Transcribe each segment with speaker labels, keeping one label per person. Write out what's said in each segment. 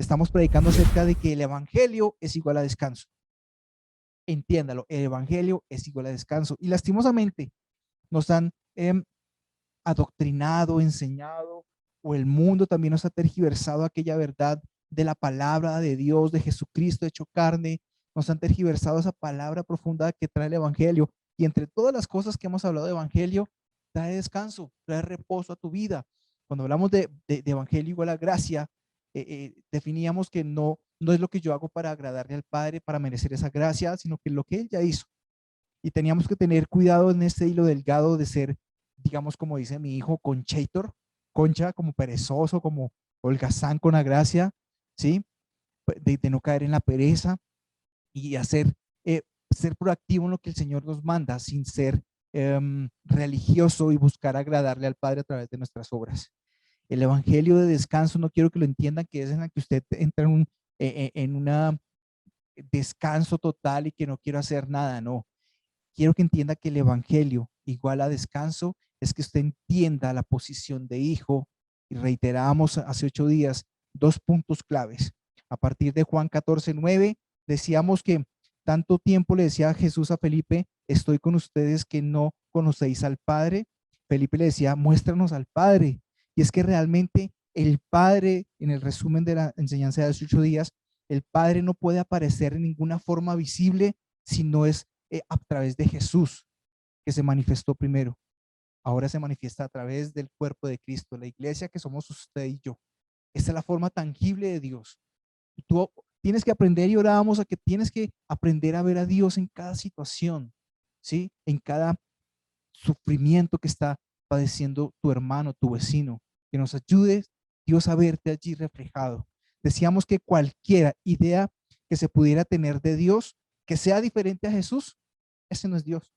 Speaker 1: estamos predicando acerca de que el evangelio es igual a descanso. Entiéndalo, el evangelio es igual a descanso. Y lastimosamente nos han adoctrinado, enseñado, o el mundo también nos ha tergiversado aquella verdad de la palabra de Dios, de Jesucristo hecho carne. Nos han tergiversado esa palabra profunda que trae el evangelio. Y entre todas las cosas que hemos hablado de evangelio, trae descanso, trae reposo a tu vida. Cuando hablamos de evangelio igual a gracia, definíamos que no es lo que yo hago para agradarle al Padre, para merecer esa gracia, sino que lo que Él ya hizo. Y teníamos que tener cuidado en este hilo delgado de ser, digamos, como dice mi hijo, conchator, concha, como perezoso, como holgazán con la gracia, ¿sí? De no caer en la pereza y hacer, ser proactivo en lo que el Señor nos manda, sin ser religioso y buscar agradarle al Padre a través de nuestras obras. El evangelio de descanso, no quiero que lo entiendan, que es en la que usted entra en una descanso total y que no quiero hacer nada, no. Quiero que entienda que el evangelio igual a descanso es que usted entienda la posición de hijo, y reiteramos hace 8 días 2 puntos claves. A partir de Juan 14:9 decíamos que tanto tiempo le decía Jesús a Felipe, estoy con ustedes que no conocéis al Padre. Felipe le decía, muéstranos al Padre. Y es que realmente el Padre, en el resumen de la enseñanza de hace 8 días, el Padre no puede aparecer en ninguna forma visible si no es a través de Jesús, que se manifestó primero. Ahora se manifiesta a través del cuerpo de Cristo, la iglesia que somos usted y yo. Esa es la forma tangible de Dios. Y tú tienes que aprender, y orábamos a que tienes que aprender a ver a Dios en cada situación, ¿sí? En cada sufrimiento que está padeciendo tu hermano, tu vecino. Que nos ayude Dios a verte allí reflejado. Decíamos que cualquier idea que se pudiera tener de Dios que sea diferente a Jesús, ese no es Dios,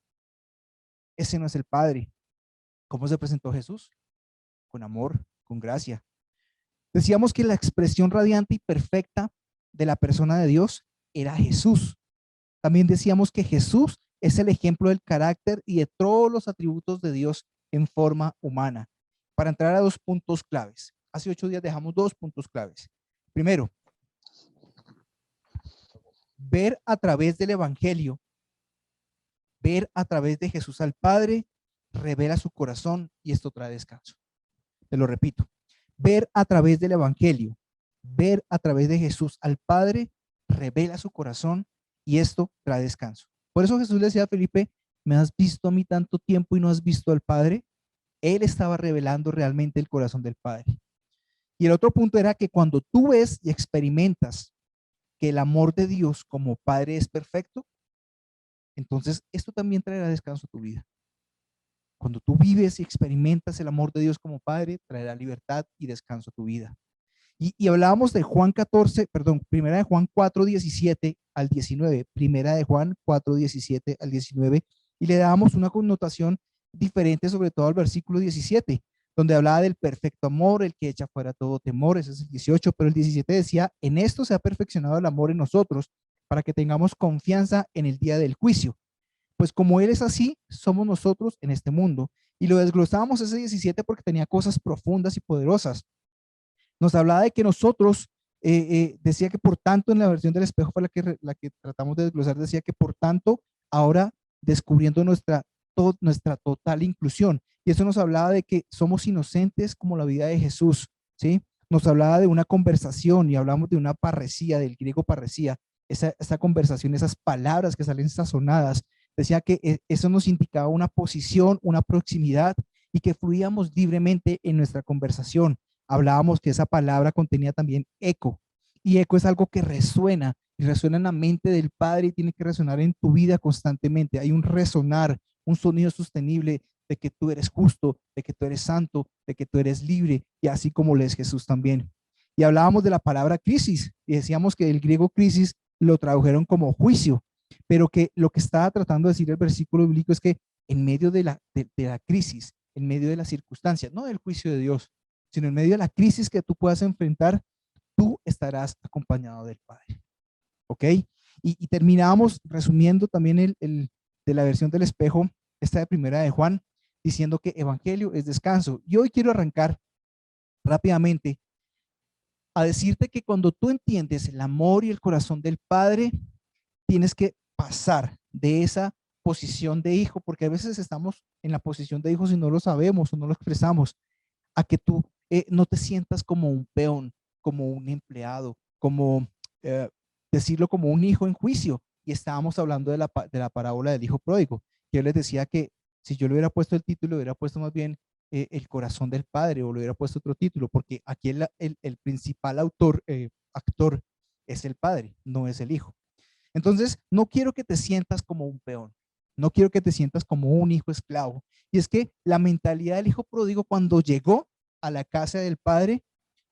Speaker 1: ese no es el Padre. ¿Cómo se presentó Jesús? Con amor, con gracia. Decíamos que la expresión radiante y perfecta de la persona de Dios era Jesús. También decíamos que Jesús es el ejemplo del carácter y de todos los atributos de Dios en forma humana. Para entrar a 2 puntos claves. Hace 8 días dejamos 2 puntos claves. Primero, ver a través del evangelio, ver a través de Jesús al Padre, revela su corazón y esto trae descanso. Te lo repito, ver a través del evangelio, ver a través de Jesús al Padre, revela su corazón y esto trae descanso. Por eso Jesús le decía a Felipe, ¿me has visto a mí tanto tiempo y no has visto al Padre? Él estaba revelando realmente el corazón del Padre. Y el otro punto era que cuando tú ves y experimentas que el amor de Dios como Padre es perfecto, entonces esto también traerá descanso a tu vida. Cuando tú vives y experimentas el amor de Dios como Padre, traerá libertad y descanso a tu vida. Y hablábamos de Juan 14, perdón, primera de Juan 4:17 al 19, primera de Juan 4:17 al 19, y le dábamos una connotación diferente, sobre todo al versículo 17, donde hablaba del perfecto amor, el que echa fuera todo temor, ese es el 18, pero el 17 decía, en esto se ha perfeccionado el amor en nosotros, para que tengamos confianza en el día del juicio. Pues como Él es así, somos nosotros en este mundo. Y lo desglosábamos ese 17 porque tenía cosas profundas y poderosas. Nos hablaba de que nosotros, decía que por tanto, en la versión del espejo fue la que tratamos de desglosar, decía que por tanto, ahora descubriendo nuestra total inclusión. Y eso nos hablaba de que somos inocentes como la vida de Jesús, ¿sí? Nos hablaba de una conversación y hablamos de una parresía, del griego parresía, esa conversación, esas palabras que salen sazonadas. Decía que eso nos indicaba una posición, una proximidad y que fluíamos libremente en nuestra conversación. Hablábamos que esa palabra contenía también eco, y eco es algo que resuena y resuena en la mente del Padre y tiene que resonar en tu vida constantemente. Hay un resonar, un sonido sostenible de que tú eres justo, de que tú eres santo, de que tú eres libre, y así como lo es Jesús también. Y hablábamos de la palabra crisis y decíamos que el griego crisis lo tradujeron como juicio, pero que lo que estaba tratando de decir el versículo bíblico es que en medio de la crisis, en medio de las circunstancias, no del juicio de Dios, sino en medio de la crisis que tú puedas enfrentar, tú estarás acompañado del Padre. ¿Ok? Y terminamos resumiendo también de la versión del espejo, esta de primera de Juan, diciendo que evangelio es descanso. Y hoy quiero arrancar rápidamente a decirte que cuando tú entiendes el amor y el corazón del Padre, tienes que pasar de esa posición de hijo, porque a veces estamos en la posición de hijos y no lo sabemos o no lo expresamos, a que tú no te sientas como un peón, como un empleado, como eh, decirlo como un hijo en juicio. Y estábamos hablando de la parábola del hijo pródigo, que yo les decía que si yo le hubiera puesto el título, hubiera puesto más bien el corazón del padre, o le hubiera puesto otro título, porque aquí el principal actor es el padre, no es el hijo. Entonces, no quiero que te sientas como un peón, no quiero que te sientas como un hijo esclavo. Y es que la mentalidad del hijo pródigo cuando llegó a la casa del padre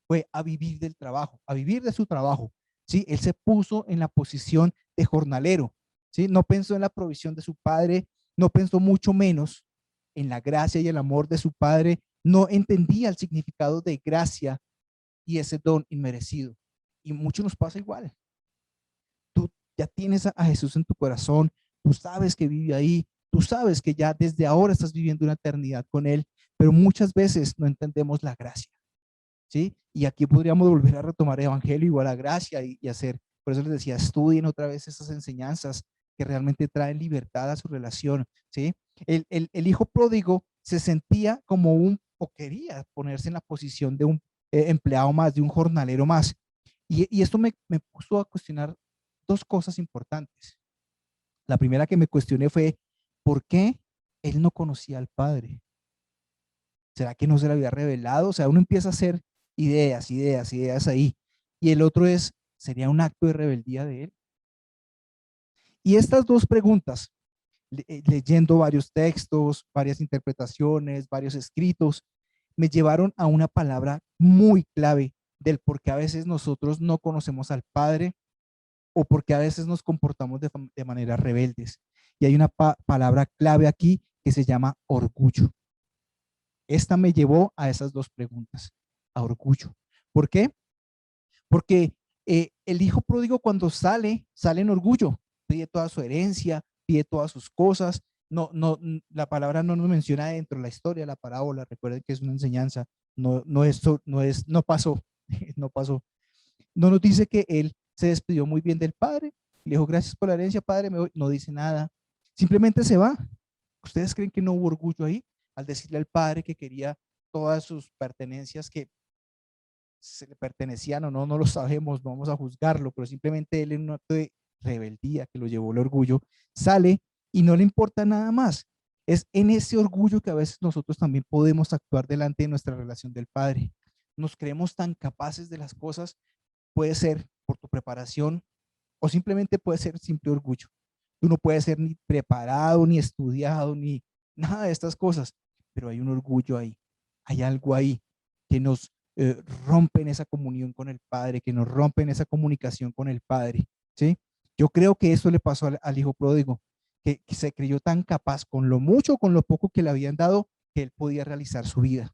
Speaker 1: fue a vivir del trabajo, a vivir de su trabajo. ¿Sí? Él se puso en la posición de jornalero. ¿Sí? No pensó en la provisión de su padre, no pensó mucho menos en la gracia y el amor de su padre, no entendía el significado de gracia y ese don inmerecido. Y mucho nos pasa igual. Tú ya tienes a Jesús en tu corazón, tú sabes que vive ahí, tú sabes que ya desde ahora estás viviendo una eternidad con Él, pero muchas veces no entendemos la gracia, ¿sí? Y aquí podríamos volver a retomar el Evangelio igual a gracia y hacer, por eso les decía, estudien otra vez esas enseñanzas que realmente traen libertad a su relación, ¿sí? El hijo pródigo se sentía como o quería ponerse en la posición de un empleado más, de un jornalero más. Y esto me puso a cuestionar dos cosas importantes. La primera que me cuestioné fue, ¿por qué él no conocía al Padre? ¿Será que no se le había revelado? O sea, uno empieza a hacer ideas ahí. Y el otro es, ¿sería un acto de rebeldía de él? Y estas dos preguntas, leyendo varios textos, varias interpretaciones, varios escritos, me llevaron a una palabra muy clave del por qué a veces nosotros no conocemos al Padre o porque a veces nos comportamos de manera rebeldes. Y hay una palabra clave aquí que se llama orgullo. Esta me llevó a esas dos preguntas, a orgullo. ¿Por qué? Porque el hijo pródigo cuando sale en orgullo, pide toda su herencia, pide todas sus cosas. No, no, la palabra no nos menciona dentro de la historia, la parábola, recuerden que es una enseñanza, no pasó, no pasó. No nos dice que él se despidió muy bien del padre, le dijo gracias por la herencia, padre, me voy. No dice nada, simplemente se va. ¿Ustedes creen que no hubo orgullo ahí al decirle al padre que quería todas sus pertenencias que se le pertenecían o no? No lo sabemos, no vamos a juzgarlo, pero simplemente él en un acto de rebeldía que lo llevó el orgullo, sale y no le importa nada más. Es en ese orgullo que a veces nosotros también podemos actuar delante de nuestra relación del Padre. Nos creemos tan capaces de las cosas, puede ser por tu preparación o simplemente puede ser simple orgullo. Tú no puedes ser ni preparado, ni estudiado, ni nada de estas cosas, pero hay un orgullo ahí, hay algo ahí que nos rompe en esa comunión con el Padre, que nos rompe en esa comunicación con el Padre, ¿sí? Yo creo que eso le pasó al hijo pródigo, que se creyó tan capaz con lo mucho o con lo poco que le habían dado, que él podía realizar su vida.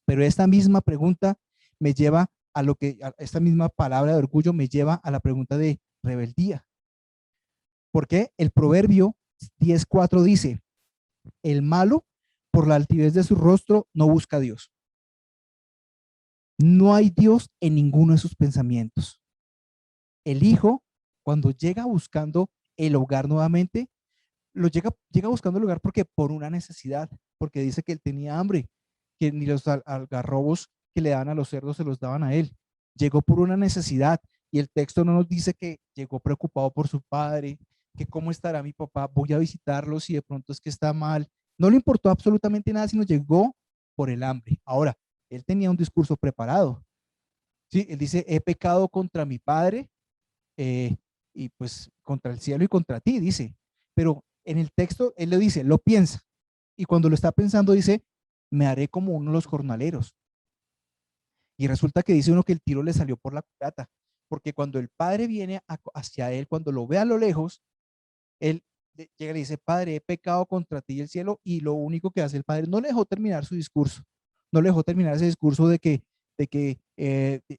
Speaker 1: Pero esta misma pregunta me lleva esta misma palabra de orgullo me lleva a la pregunta de rebeldía. Porque el proverbio 10:4 dice, el malo por la altivez de su rostro no busca a Dios. No hay Dios en ninguno de sus pensamientos. El hijo, cuando llega buscando el hogar nuevamente, llega buscando el hogar porque por una necesidad, porque dice que él tenía hambre, que ni los algarrobos que le daban a los cerdos se los daban a él. Llegó por una necesidad y el texto no nos dice que llegó preocupado por su padre, que cómo estará mi papá, voy a visitarlo si de pronto es que está mal. No le importó absolutamente nada, sino llegó por el hambre. Ahora, él tenía un discurso preparado. Sí, él dice, he pecado contra mi padre y pues contra el cielo y contra ti, dice. Pero en el texto él le dice, lo piensa. Y cuando lo está pensando dice, me haré como uno de los jornaleros. Y resulta que dice uno que el tiro le salió por la culata, porque cuando el padre viene hacia él, cuando lo ve a lo lejos, él llega y le dice, padre, he pecado contra ti y el cielo, y lo único que hace el padre, no le dejó terminar su discurso, no le dejó terminar ese discurso de que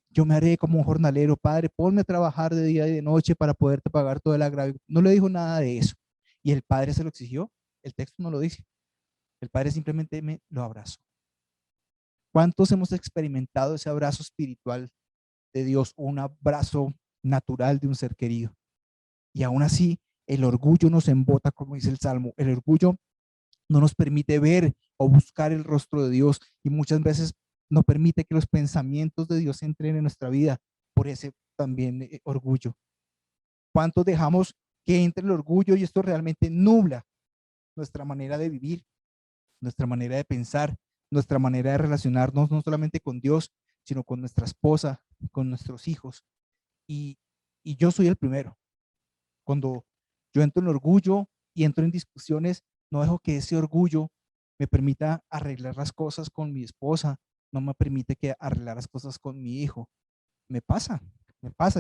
Speaker 1: yo me haré como un jornalero, padre, ponme a trabajar de día y de noche para poderte pagar todo el agravio. No le dijo nada de eso. Y el padre se lo exigió, el texto no lo dice. El padre simplemente me lo abrazó. ¿Cuántos hemos experimentado ese abrazo espiritual de Dios, un abrazo natural de un ser querido. Y aún así, el orgullo nos embota, como dice el Salmo. El orgullo no nos permite ver o buscar el rostro de Dios y muchas veces no permite que los pensamientos de Dios entren en nuestra vida por ese también orgullo. ¿Cuántos dejamos que entre el orgullo y esto realmente nubla nuestra manera de vivir, nuestra manera de pensar, nuestra manera de relacionarnos no solamente con Dios, sino con nuestra esposa, con nuestros hijos? Y, y yo soy el primero. Cuando yo entro en orgullo y entro en discusiones, no dejo que ese orgullo me permita arreglar las cosas con mi esposa, no me permite que arreglar las cosas con mi hijo. Me pasa,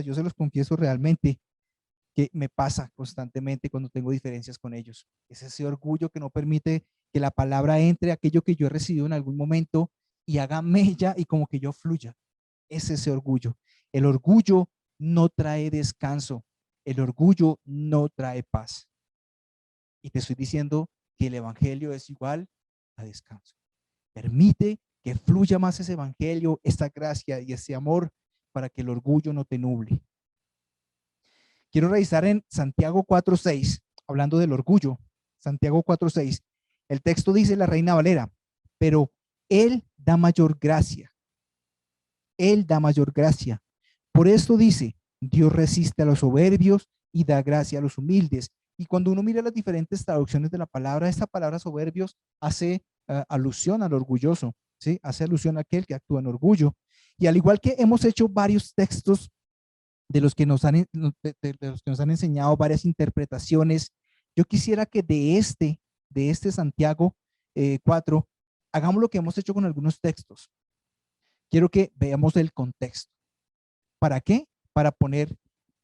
Speaker 1: yo se los confieso realmente que me pasa constantemente cuando tengo diferencias con ellos. Es ese orgullo que no permite que la palabra entre aquello que yo he recibido en algún momento y haga mella y como que yo fluya. Es ese orgullo. El orgullo no trae descanso. El orgullo no trae paz. Y te estoy diciendo que el evangelio es igual a descanso. Permite que fluya más ese evangelio, esta gracia y ese amor para que el orgullo no te nuble. Quiero revisar en Santiago 4:6, hablando del orgullo. Santiago 4:6. El texto dice la Reina Valera, pero Él da mayor gracia. Él da mayor gracia. Por esto dice, Dios resiste a los soberbios y da gracia a los humildes. Y cuando uno mira las diferentes traducciones de la palabra, esta palabra soberbios hace alusión al orgulloso, ¿sí? Hace alusión a aquel que actúa en orgullo. Y al igual que hemos hecho varios textos de los que nos han, de los que nos han enseñado varias interpretaciones, yo quisiera que de este Santiago 4, hagamos lo que hemos hecho con algunos textos. Quiero que veamos el contexto. ¿Para qué? Para poner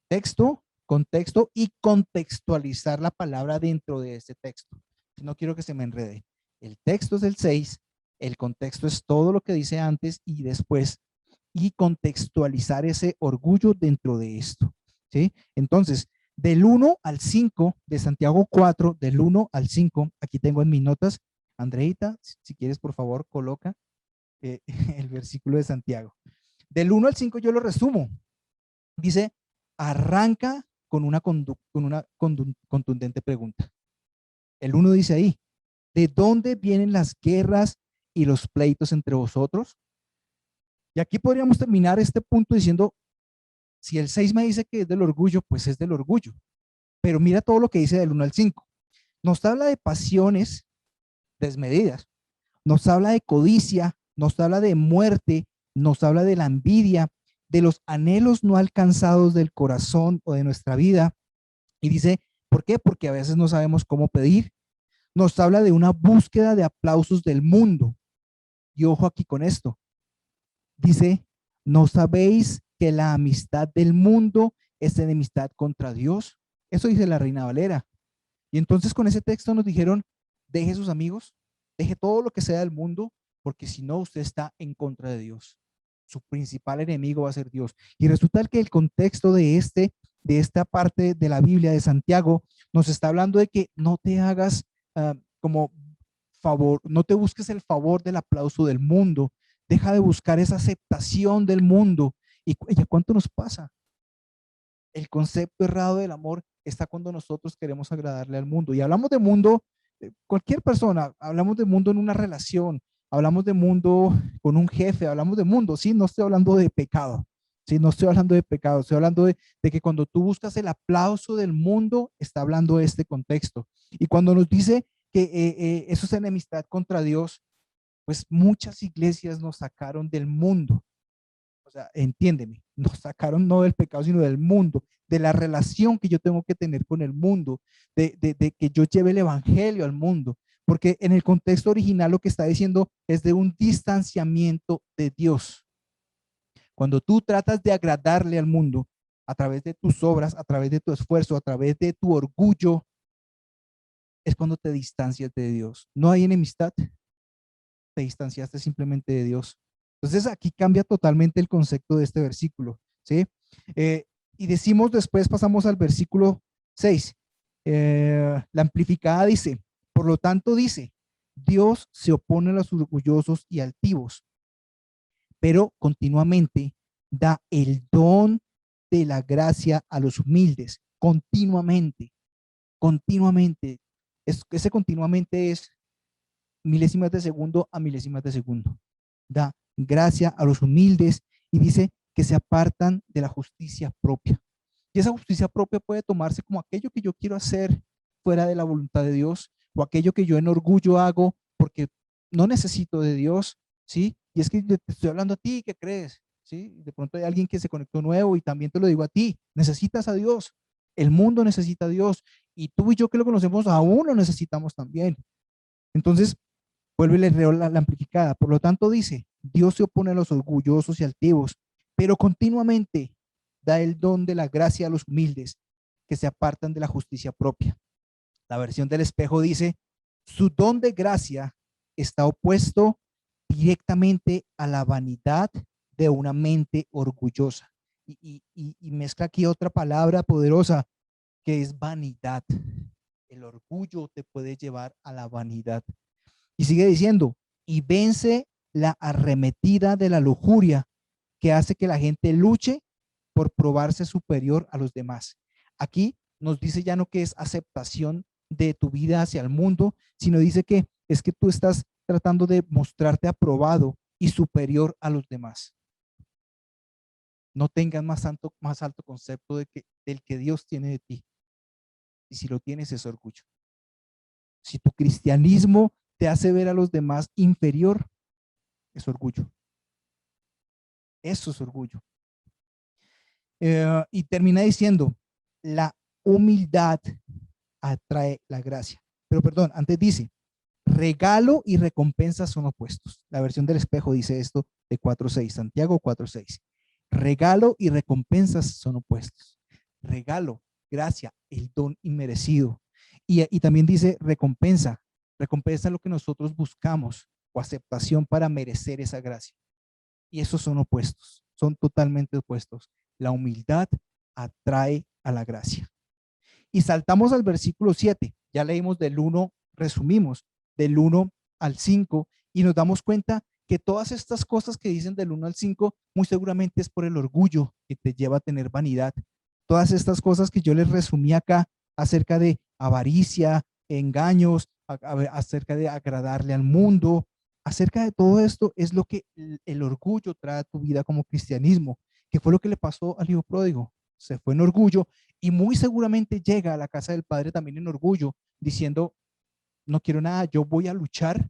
Speaker 1: texto, contexto y contextualizar la palabra dentro de este texto. No quiero que se me enrede. El texto es el 6, el contexto es todo lo que dice antes y después, y contextualizar ese orgullo dentro de esto, ¿sí? Entonces, del 1 al 5 de Santiago 4, del 1 al 5, aquí tengo en mis notas, Andreita, si quieres por favor coloca el versículo de Santiago. Del 1 al 5 yo lo resumo. Dice, arranca con una contundente pregunta. El 1 dice ahí, ¿de dónde vienen las guerras y los pleitos entre vosotros? Y aquí podríamos terminar este punto diciendo, si el 6 me dice que es del orgullo, pues es del orgullo. Pero mira todo lo que dice del 1 al 5. Nos habla de pasiones desmedidas, nos habla de codicia, nos habla de muerte, nos habla de la envidia, de los anhelos no alcanzados del corazón o de nuestra vida. Y dice, ¿por qué? Porque a veces no sabemos cómo pedir. Nos habla de una búsqueda de aplausos del mundo. Y ojo aquí con esto. Dice, ¿no sabéis que la amistad del mundo es enemistad contra Dios? Eso dice la Reina Valera. Y entonces con ese texto nos dijeron, deje sus amigos, deje todo lo que sea del mundo, porque si no, usted está en contra de Dios. Su principal enemigo va a ser Dios. Y resulta que el contexto de esta parte de la Biblia de Santiago nos está hablando de que no te hagas como favor, no te busques el favor del aplauso del mundo. Deja de buscar esa aceptación del mundo. ¿Y a cuánto nos pasa? El concepto errado del amor está cuando nosotros queremos agradarle al mundo. Y hablamos de mundo, cualquier persona, hablamos de mundo en una relación, hablamos de mundo con un jefe, hablamos de mundo, sí, no estoy hablando de pecado, sí, no estoy hablando de pecado, estoy hablando de que cuando tú buscas el aplauso del mundo, está hablando de este contexto. Y cuando nos dice que eso es enemistad contra Dios, pues muchas iglesias nos sacaron del mundo. O sea, entiéndeme, nos sacaron no del pecado, sino del mundo, de la relación que yo tengo que tener con el mundo, de que yo lleve el evangelio al mundo, porque en el contexto original lo que está diciendo es de un distanciamiento de Dios. Cuando tú tratas de agradarle al mundo a través de tus obras, a través de tu esfuerzo, a través de tu orgullo, es cuando te distancias de Dios. No hay enemistad, te distanciaste simplemente de Dios. Entonces aquí cambia totalmente el concepto de este versículo, ¿sí? Y decimos después, pasamos al versículo 6. La amplificada dice, por lo tanto dice, Dios se opone a los orgullosos y altivos, pero continuamente da el don de la gracia a los humildes continuamente, continuamente. Ese continuamente es milésimas de segundo a milésimas de segundo. Da gracia a los humildes y dice que se apartan de la justicia propia. Y esa justicia propia puede tomarse como aquello que yo quiero hacer fuera de la voluntad de Dios, o aquello que yo en orgullo hago porque no necesito de Dios, ¿sí? Y es que te estoy hablando a ti, ¿qué crees? ¿Sí? De pronto hay alguien que se conectó nuevo y también te lo digo a ti, necesitas a Dios, el mundo necesita a Dios y tú y yo que lo conocemos aún lo necesitamos también. Entonces, vuelve y le leo la amplificada. Por lo tanto, dice, Dios se opone a los orgullosos y altivos, pero continuamente da el don de la gracia a los humildes que se apartan de la justicia propia. La versión del espejo dice, su don de gracia está opuesto directamente a la vanidad de una mente orgullosa. Y mezcla aquí otra palabra poderosa que es vanidad. El orgullo te puede llevar a la vanidad. Y sigue diciendo, y vence la arremetida de la lujuria que hace que la gente luche por probarse superior a los demás. Aquí nos dice ya no que es aceptación de tu vida hacia el mundo, sino dice que es que tú estás tratando de mostrarte aprobado y superior a los demás. No tengas más alto concepto del que Dios tiene de ti. Y si lo tienes es orgullo. Si tu cristianismo te hace ver a los demás inferior, es orgullo. Eso es orgullo. Y termina diciendo, la humildad atrae la gracia. Pero perdón, antes dice, regalo y recompensa son opuestos. La versión del espejo dice esto de 4.6, Santiago 4.6. Regalo y recompensas son opuestos. Regalo, gracia, el don inmerecido. Y también dice recompensa. Recompensa lo que nosotros buscamos o aceptación para merecer esa gracia. Y esos son opuestos, son totalmente opuestos. La humildad atrae a la gracia. Y saltamos al versículo 7. Ya leímos del 1, resumimos, del 1 al 5 y nos damos cuenta que todas estas cosas que dicen del 1 al 5 muy seguramente es por el orgullo que te lleva a tener vanidad. Todas estas cosas que yo les resumí acá acerca de avaricia, engaños, acerca de agradarle al mundo, acerca de todo esto es lo que el orgullo trae a tu vida como cristianismo, que fue lo que le pasó al hijo pródigo. Se fue en orgullo y muy seguramente llega a la casa del padre también en orgullo, diciendo, no quiero nada, yo voy a luchar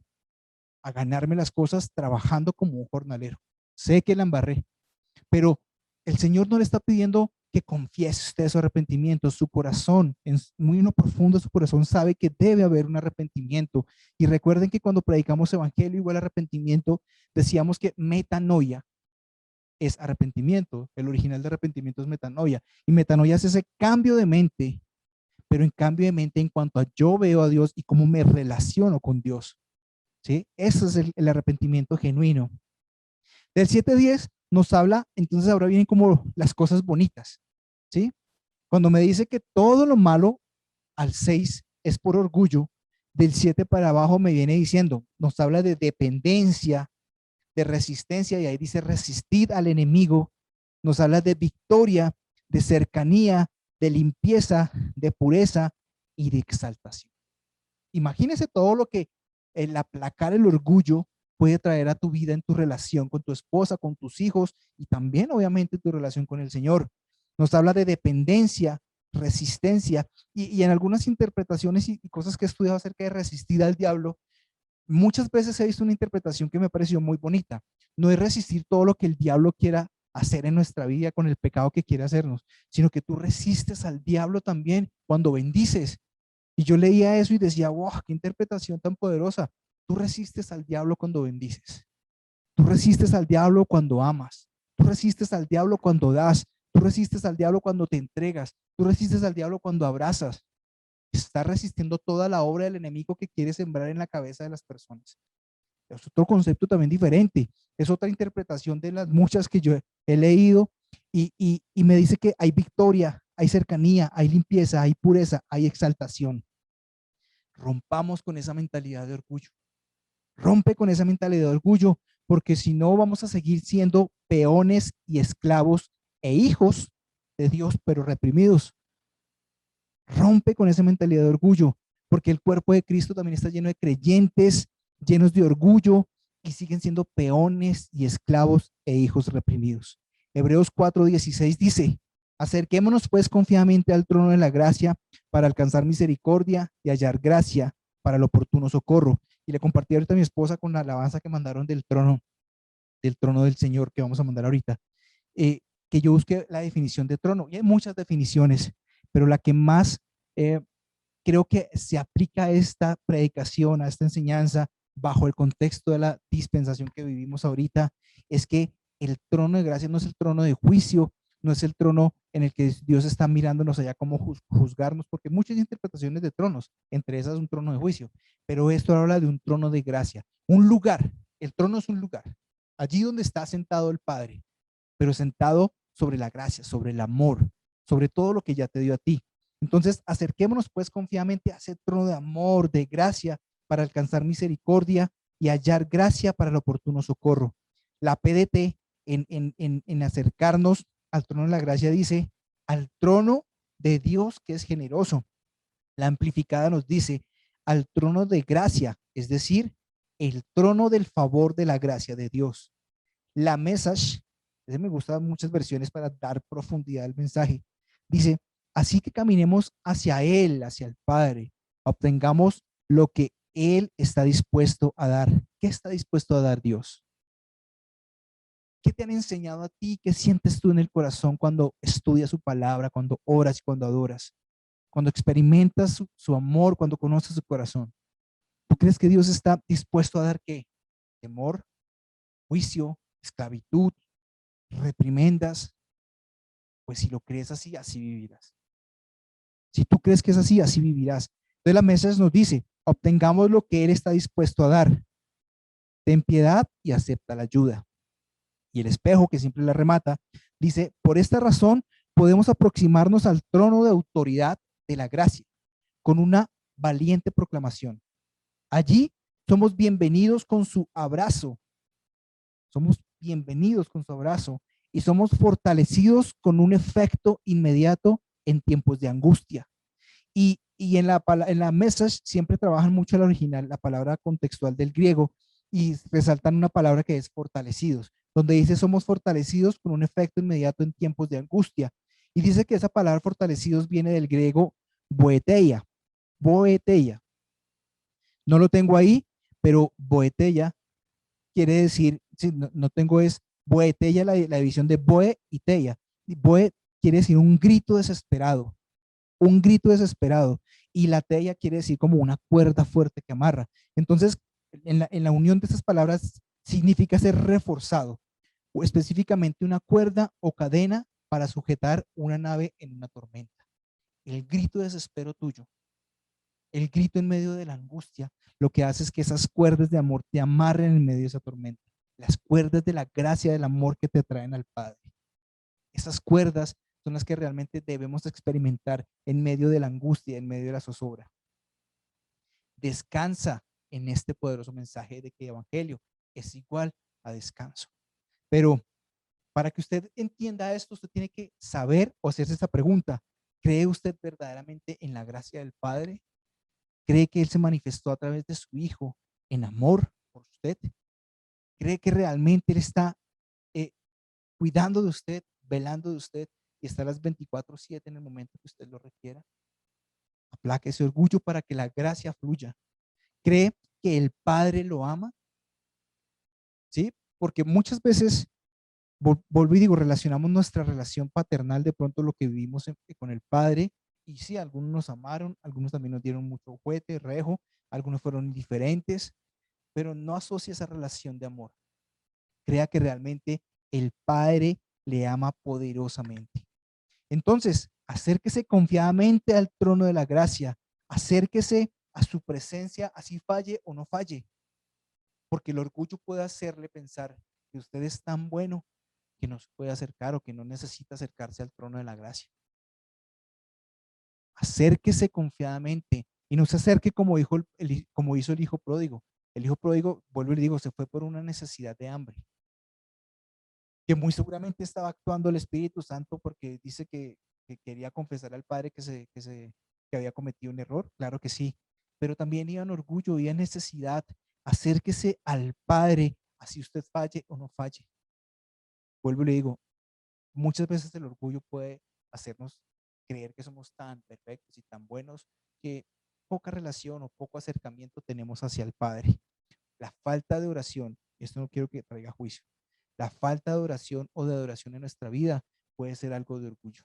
Speaker 1: a ganarme las cosas trabajando como un jornalero. Sé que la embarré, pero el Señor no le está pidiendo que confiese usted su arrepentimiento. Su corazón, en muy en lo profundo de su corazón, sabe que debe haber un arrepentimiento. Y recuerden que cuando predicamos evangelio igual arrepentimiento, decíamos que metanoia es arrepentimiento. El original de arrepentimiento es metanoia. Y metanoia es ese cambio de mente, pero en cambio de mente en cuanto a yo veo a Dios y cómo me relaciono con Dios. ¿Sí? Eso es el arrepentimiento genuino. Del 7:10 nos habla, entonces ahora vienen como las cosas bonitas. ¿Sí? Cuando me dice que todo lo malo al 6 es por orgullo, del 7 para abajo me viene diciendo, nos habla de dependencia, de resistencia, y ahí dice resistid al enemigo, nos habla de victoria, de cercanía, de limpieza, de pureza y de exaltación. Imagínese todo lo que el aplacar el orgullo puede traer a tu vida en tu relación con tu esposa, con tus hijos y también obviamente tu relación con el Señor. Nos habla de dependencia, resistencia y en algunas interpretaciones y cosas que he estudiado acerca de resistir al diablo, muchas veces he visto una interpretación que me pareció muy bonita. No es resistir todo lo que el diablo quiera hacer en nuestra vida con el pecado que quiere hacernos, sino que tú resistes al diablo también cuando bendices. Y yo leía eso y decía, wow, qué interpretación tan poderosa. Tú resistes al diablo cuando bendices. Tú resistes al diablo cuando amas. Tú resistes al diablo cuando das. Tú resistes al diablo cuando te entregas. Tú resistes al diablo cuando abrazas. Está resistiendo toda la obra del enemigo que quiere sembrar en la cabeza de las personas. Es otro concepto también diferente. Es otra interpretación de las muchas que yo he leído y me dice que hay victoria, hay cercanía, hay limpieza, hay pureza, hay exaltación. Rompamos con esa mentalidad de orgullo. Rompe con esa mentalidad de orgullo, porque si no vamos a seguir siendo peones y esclavos e hijos de Dios, pero reprimidos. Rompe con esa mentalidad de orgullo, porque el cuerpo de Cristo también está lleno de creyentes, llenos de orgullo y siguen siendo peones y esclavos e hijos reprimidos. Hebreos 4:16 dice: acerquémonos pues confiadamente al trono de la gracia para alcanzar misericordia y hallar gracia para el oportuno socorro. Y le compartí ahorita a mi esposa con la alabanza que mandaron del trono del Señor que vamos a mandar ahorita, que yo busqué la definición de trono, y hay muchas definiciones, pero la que más eh, creo que se aplica a esta predicación, a esta enseñanza, bajo el contexto de la dispensación que vivimos ahorita, es que el trono de gracia no es el trono de juicio, no es el trono en el que Dios está mirándonos allá como juzgarnos, porque hay muchas interpretaciones de tronos, entre esas un trono de juicio, pero esto habla de un trono de gracia, un lugar. El trono es un lugar, allí donde está sentado el Padre, pero sentado sobre la gracia, sobre el amor, sobre todo lo que ya te dio a ti. Entonces, acerquémonos pues confiadamente a ese trono de amor, de gracia, para alcanzar misericordia y hallar gracia para el oportuno socorro. La PDT en acercarnos al trono de la gracia dice: al trono de Dios que es generoso. La amplificada nos dice: al trono de gracia, es decir, el trono del favor de la gracia de Dios. La Message, ese me gusta muchas versiones para dar profundidad al mensaje, dice: así que caminemos hacia Él, hacia el Padre, obtengamos lo que Él está dispuesto a dar. ¿Qué está dispuesto a dar Dios? ¿Qué te han enseñado a ti? ¿Qué sientes tú en el corazón cuando estudias su palabra, cuando oras y cuando adoras? Cuando experimentas su amor, cuando conoces su corazón. ¿Tú crees que Dios está dispuesto a dar qué? Temor, juicio, esclavitud, reprimendas. Pues si lo crees así, así vivirás. Si tú crees que es así, así vivirás. Entonces la mesa nos dice: obtengamos lo que Él está dispuesto a dar. Ten piedad y acepta la ayuda. Y el espejo, que siempre la remata, dice: por esta razón podemos aproximarnos al trono de autoridad de la gracia con una valiente proclamación. Allí somos bienvenidos con su abrazo. Somos bienvenidos con su abrazo y somos fortalecidos con un efecto inmediato en tiempos de angustia. Y en la message siempre trabajan mucho la original, la palabra contextual del griego, y resaltan una palabra que es fortalecidos, donde dice: somos fortalecidos con un efecto inmediato en tiempos de angustia. Y dice que esa palabra fortalecidos viene del griego boeteia. Boeteia. No lo tengo ahí, pero boeteia quiere decir, si no, no tengo, es boeteia, la división de boe y teia. Y boe quiere decir un grito desesperado, un grito desesperado. Y la teia quiere decir como una cuerda fuerte que amarra. Entonces, en la unión de esas palabras significa ser reforzado, o específicamente una cuerda o cadena para sujetar una nave en una tormenta. El grito de desespero tuyo, el grito en medio de la angustia, lo que hace es que esas cuerdas de amor te amarren en medio de esa tormenta. Las cuerdas de la gracia, del amor que te traen al Padre. Esas cuerdas son las que realmente debemos experimentar en medio de la angustia, en medio de la zozobra. Descansa en este poderoso mensaje de que el evangelio es igual a descanso. Pero para que usted entienda esto, usted tiene que saber o hacerse esta pregunta: ¿cree usted verdaderamente en la gracia del Padre? ¿Cree que Él se manifestó a través de su Hijo en amor por usted? ¿Cree que realmente Él está eh, cuidando de usted, velando de usted y está a las 24/7 en el momento que usted lo requiera? Aplaque ese orgullo para que la gracia fluya. ¿Cree que el Padre lo ama? ¿Sí? Porque muchas veces, vuelvo y digo, relacionamos nuestra relación paternal, de pronto lo que vivimos con el Padre, y sí, algunos nos amaron, algunos también nos dieron mucho juguete, rejo, algunos fueron indiferentes, pero no asocie esa relación de amor. Crea que realmente el Padre le ama poderosamente. Entonces, acérquese confiadamente al trono de la gracia, acérquese a su presencia, así falle o no falle, porque el orgullo puede hacerle pensar que usted es tan bueno que no se puede acercar o que no necesita acercarse al trono de la gracia. Acérquese confiadamente y no se acerque como hizo el hijo pródigo, El hijo pródigo, vuelvo y le digo, se fue por una necesidad de hambre, que muy seguramente estaba actuando el Espíritu Santo porque dice que quería confesar al Padre que había cometido un error, claro que sí, pero también iba en orgullo, iba en necesidad. Acérquese al Padre, así usted falle o no falle. Vuelvo y le digo, muchas veces el orgullo puede hacernos creer que somos tan perfectos y tan buenos que poca relación o poco acercamiento tenemos hacia el Padre. La falta de oración, esto no quiero que traiga juicio, la falta de oración o de adoración en nuestra vida puede ser algo de orgullo.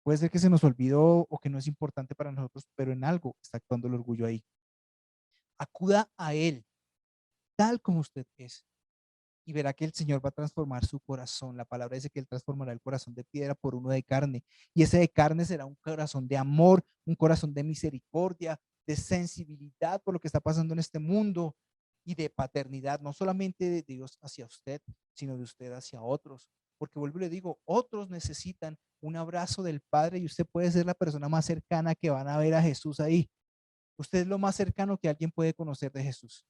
Speaker 1: Puede ser que se nos olvidó o que no es importante para nosotros, pero en algo está actuando el orgullo ahí. Acuda a Él, tal como usted es, y verá que el Señor va a transformar su corazón. La palabra dice que Él transformará el corazón de piedra por uno de carne, y ese de carne será un corazón de amor, un corazón de misericordia, de sensibilidad por lo que está pasando en este mundo y de paternidad, no solamente de Dios hacia usted, sino de usted hacia otros. Porque vuelvo y le digo, otros necesitan un abrazo del Padre y usted puede ser la persona más cercana que van a ver a Jesús ahí. Usted es lo más cercano que alguien puede conocer de Jesús.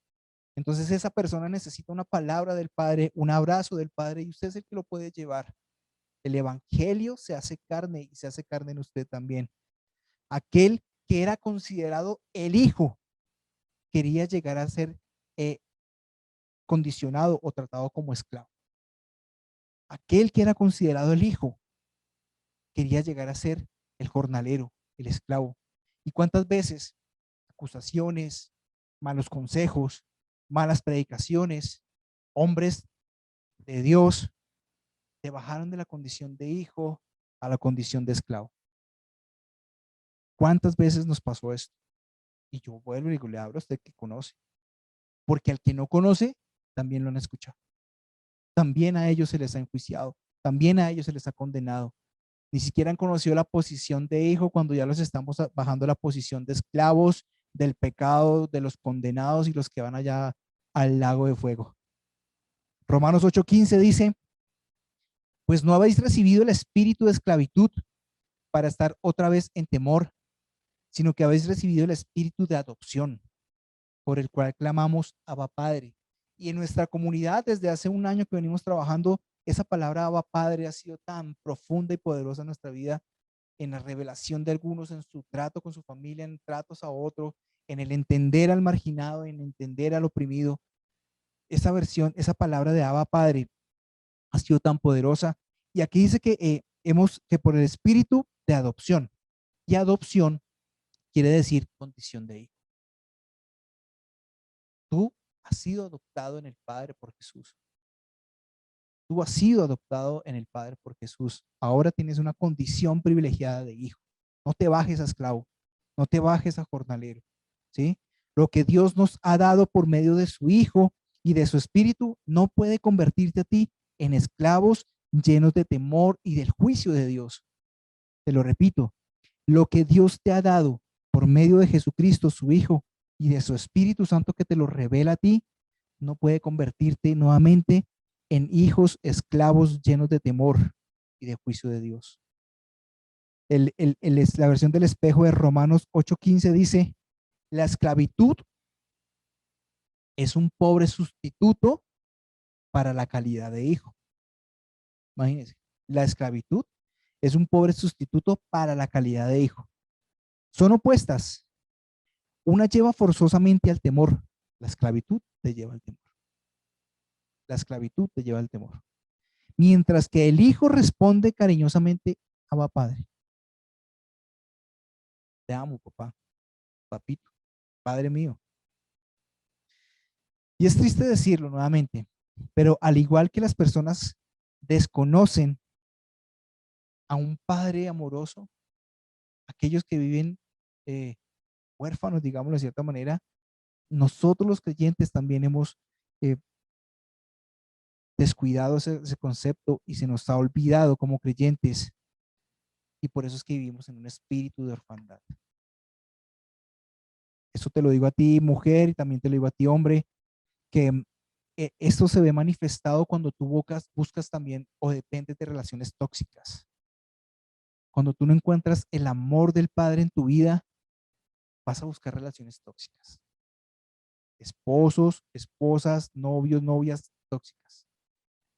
Speaker 1: Entonces esa persona necesita una palabra del Padre, un abrazo del Padre y usted es el que lo puede llevar. El Evangelio se hace carne y se hace carne en usted también. Aquel que era considerado el Hijo quería llegar a ser eh, condicionado o tratado como esclavo. Aquel que era considerado el Hijo quería llegar a ser el jornalero, el esclavo. ¿Y cuántas veces acusaciones, malos consejos, malas predicaciones, hombres de Dios te bajaron de la condición de hijo a la condición de esclavo? ¿Cuántas veces nos pasó esto? Y yo vuelvo y digo, le hablo a usted que conoce, porque al que no conoce, también lo han escuchado. También a ellos se les ha enjuiciado, también a ellos se les ha condenado. Ni siquiera han conocido la posición de hijo cuando ya los estamos bajando a la posición de esclavos del pecado, de los condenados y los que van allá al lago de fuego. Romanos 8:15 dice, pues no habéis recibido el espíritu de esclavitud para estar otra vez en temor, sino que habéis recibido el espíritu de adopción, por el cual clamamos Abba Padre. Y en nuestra comunidad, desde hace un año que venimos trabajando, esa palabra Abba Padre ha sido tan profunda y poderosa en nuestra vida, en la revelación de algunos, en su trato con su familia, en tratos a otro, en el entender al marginado, en entender al oprimido. Esa versión, esa palabra de Abba Padre ha sido tan poderosa. Y aquí dice que por el espíritu de adopción, y adopción quiere decir condición de hijo. Tú has sido adoptado en el Padre por Jesús. Tú has sido adoptado en el Padre por Jesús. Ahora tienes una condición privilegiada de hijo. No te bajes a esclavo, no te bajes a jornalero, ¿sí? Lo que Dios nos ha dado por medio de su Hijo y de su Espíritu no puede convertirte a ti en esclavos llenos de temor y del juicio de Dios. Te lo repito, lo que Dios te ha dado por medio de Jesucristo, su Hijo, y de su Espíritu Santo que te lo revela a ti, no puede convertirte nuevamente en hijos esclavos llenos de temor y de juicio de Dios. La versión del espejo de Romanos 8:15 dice, la esclavitud es un pobre sustituto para la calidad de hijo. Imagínense, la esclavitud es un pobre sustituto para la calidad de hijo. Son opuestas. Una lleva forzosamente al temor. La esclavitud te lleva al temor. La esclavitud te lleva al temor. Mientras que el hijo responde cariñosamente, Abba Padre. Te amo, papá, papito, padre mío. Y es triste decirlo nuevamente, pero al igual que las personas desconocen a un padre amoroso, aquellos que viven huérfanos, digámoslo de cierta manera, nosotros los creyentes también hemos eh, descuidado ese concepto y se nos ha olvidado como creyentes, y por eso es que vivimos en un espíritu de orfandad. Eso te lo digo a ti, mujer, y también te lo digo a ti, hombre, que esto se ve manifestado cuando tú buscas también o dependes de relaciones tóxicas. Cuando tú no encuentras el amor del Padre en tu vida, vas a buscar relaciones tóxicas. esposos, esposas, novios, novias tóxicas,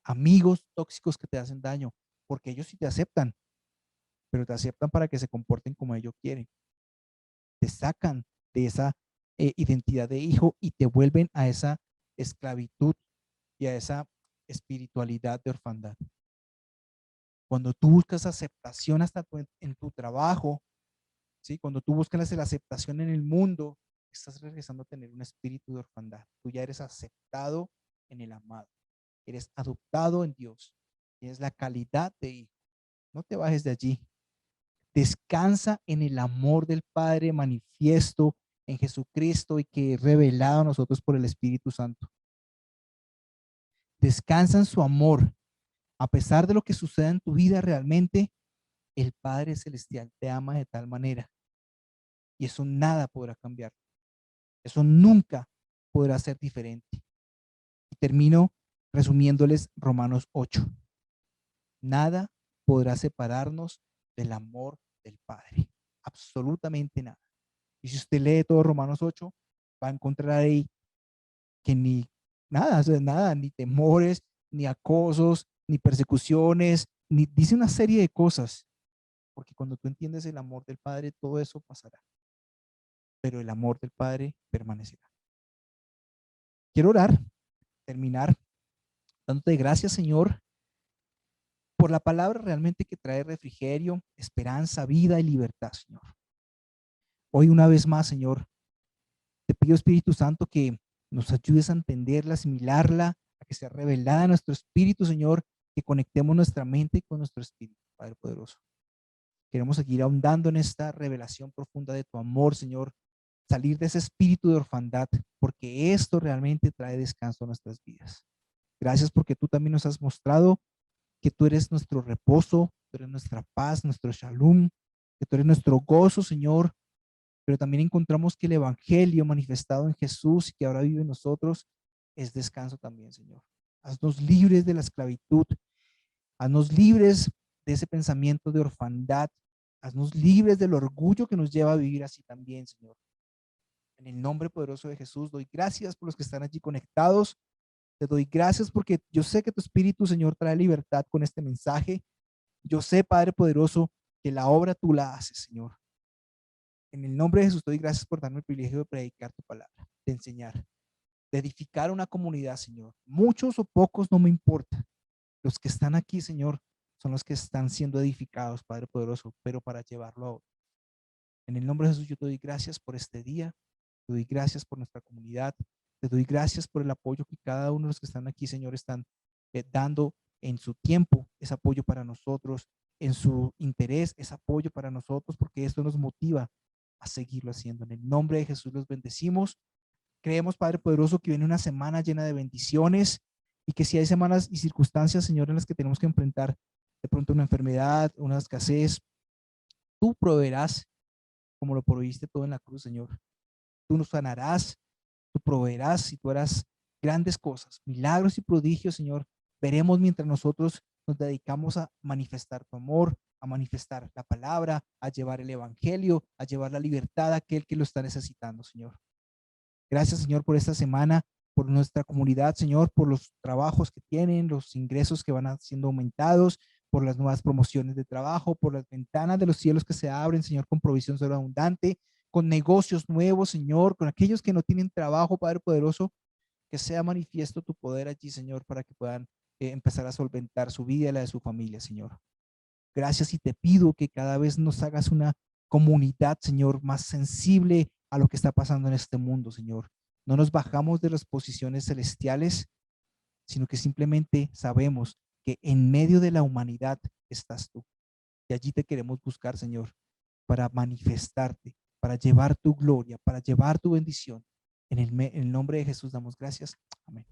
Speaker 1: amigos tóxicos que te hacen daño, porque ellos sí te aceptan, pero te aceptan para que se comporten como ellos quieren. Te sacan de esa identidad de hijo y te vuelven a esa esclavitud y a esa espiritualidad de orfandad. Cuando tú buscas aceptación hasta en tu trabajo, ¿sí? Cuando tú buscas la aceptación en el mundo, estás regresando a tener un espíritu de orfandad. Tú ya eres aceptado en el amado, eres adoptado en Dios, tienes la calidad de hijo. No te bajes de allí. Descansa en el amor del Padre manifiesto en Jesucristo y que es revelado a nosotros por el Espíritu Santo. Descansa en su amor. A pesar de lo que suceda en tu vida, realmente el Padre Celestial te ama de tal manera y eso nada podrá cambiar. Eso nunca podrá ser diferente. Y termino resumiéndoles Romanos 8. Nada podrá separarnos del amor del Padre. Absolutamente nada. Y si usted lee todo Romanos 8, va a encontrar ahí que ni nada, o sea, nada, ni temores, ni acosos, ni persecuciones, ni dice una serie de cosas. Porque cuando tú entiendes el amor del Padre, todo eso pasará. Pero el amor del Padre permanecerá. Quiero orar, terminar, dándote gracias, Señor, por la palabra realmente que trae refrigerio, esperanza, vida y libertad, Señor. Hoy una vez más, Señor, te pido, Espíritu Santo, que nos ayudes a entenderla, asimilarla, a que sea revelada en nuestro espíritu, Señor, que conectemos nuestra mente con nuestro espíritu, Padre poderoso. Queremos seguir ahondando en esta revelación profunda de tu amor, Señor, salir de ese espíritu de orfandad, porque esto realmente trae descanso a nuestras vidas. Gracias porque tú también nos has mostrado que tú eres nuestro reposo, tú eres nuestra paz, nuestro shalom, que tú eres nuestro gozo, Señor, pero también encontramos que el evangelio manifestado en Jesús y que ahora vive en nosotros es descanso también, Señor. Haznos libres de la esclavitud, haznos libres de ese pensamiento de orfandad, haznos libres del orgullo que nos lleva a vivir así también, Señor. En el nombre poderoso de Jesús, doy gracias por los que están allí conectados. Te doy gracias porque yo sé que tu Espíritu, Señor, trae libertad con este mensaje. Yo sé, Padre poderoso, que la obra tú la haces, Señor. En el nombre de Jesús, te doy gracias por darme el privilegio de predicar tu palabra, de enseñar, de edificar una comunidad, Señor. Muchos o pocos no me importa. Los que están aquí, Señor, son los que están siendo edificados, Padre poderoso, pero para llevarlo a otro. En el nombre de Jesús, yo te doy gracias por este día. Te doy gracias por nuestra comunidad. Te doy gracias por el apoyo que cada uno de los que están aquí, Señor, están dando en su tiempo. Es apoyo para nosotros, en su interés, es apoyo para nosotros, porque esto nos motiva a seguirlo haciendo. En el nombre de Jesús los bendecimos. Creemos, Padre poderoso, que viene una semana llena de bendiciones y que si hay semanas y circunstancias, Señor, en las que tenemos que enfrentar de pronto una enfermedad, una escasez, tú proveerás como lo proveíste todo en la cruz, Señor. Tú nos sanarás, tú proveerás y tú harás grandes cosas, milagros y prodigios, Señor. Veremos mientras nosotros nos dedicamos a manifestar tu amor, a manifestar la palabra, a llevar el evangelio, a llevar la libertad a aquel que lo está necesitando, Señor. Gracias, Señor, por esta semana, por nuestra comunidad, Señor, por los trabajos que tienen, los ingresos que van siendo aumentados, por las nuevas promociones de trabajo, por las ventanas de los cielos que se abren, Señor, con provisión sobreabundante, con negocios nuevos, Señor, con aquellos que no tienen trabajo, Padre poderoso, que sea manifiesto tu poder allí, Señor, para que puedan empezar a solventar su vida y la de su familia, Señor. Gracias y te pido que cada vez nos hagas una comunidad, Señor, más sensible a lo que está pasando en este mundo, Señor. No nos bajamos de las posiciones celestiales, sino que simplemente sabemos que en medio de la humanidad estás tú. Y allí te queremos buscar, Señor, para manifestarte, para llevar tu gloria, para llevar tu bendición. En el nombre de Jesús damos gracias. Amén.